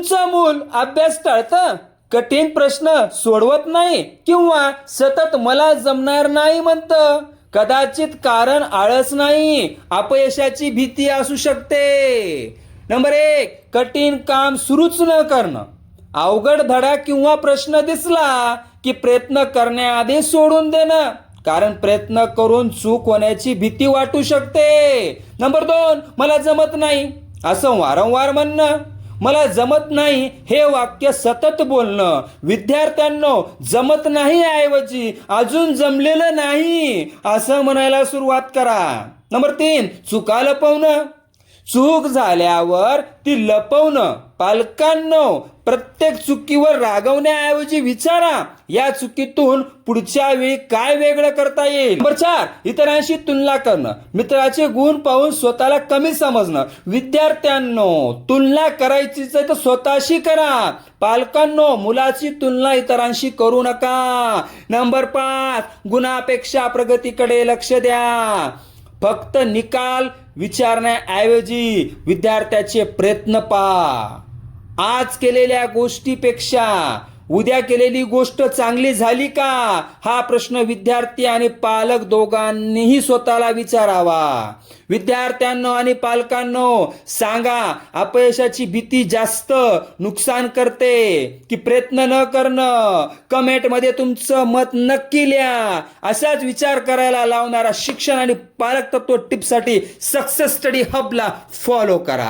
तुमचं मूल अभ्यास टाळतं, कठीण प्रश्न सोडवत नाही किंवा सतत मला जमणार नाही म्हणतं, कदाचित कारण आळस नाही, अपयशाची भीती असू शकते. नंबर 1, कठीण काम सुरूच न करणं. अवघड धडा किंवा प्रश्न दिसला की प्रयत्न करण्याआधी सोडून देणं, कारण प्रयत्न करून चूक होण्याची भीती वाटू शकते. नंबर 2, मला जमत नाही असं वारंवार म्हणणं. मला जमत नाही हे वाक्य सतत बोलणं. विद्यार्थ्यांनो, जमत नाही ऐवजी अजून जमलेलं नाही असं म्हणायला सुरुवात करा. नंबर 3, चुका लपवणं. चूक झाल्यावर ती लपवणं. पालकांनो, प्रत्येक चुकीवर रागवण्याऐवजी विचारा, या चुकीतून पुढच्या वेळी काय वेगळं करता येईल. नंबर 4, इतरांशी तुलना करणं. मित्राचे गुण पाहून स्वतःला कमी समजणं. विद्यार्थ्यांनो, तुलना करायची तर स्वतःशी करा. पालकांनो, मुलाची तुलना इतरांशी करू नका. नंबर 5, गुणापेक्षा प्रगतीकडे लक्ष द्या. फक्त निकाल विचारण्याऐवजी विद्यार्थ्याचे प्रयत्न पहा. आज केलेल्या गोष्टीपेक्षा उद्या केलेली गोष्ट चांगली झाली का, हा प्रश्न विद्यार्थी आणि पालक दोघांनीही स्वतःला विचारावा. विद्यार्थ्यांनो आणि पालकांनो, सांगा, अपयशाची भीती जास्त नुकसान करते की प्रयत्न न करणं? कमेंटमध्ये तुमचं मत नक्की लिहा. असाच विचार करायला लावणारा शिक्षण आणि पालक तत्व टिप्ससाठी सक्सेस स्टडी हबला फॉलो करा.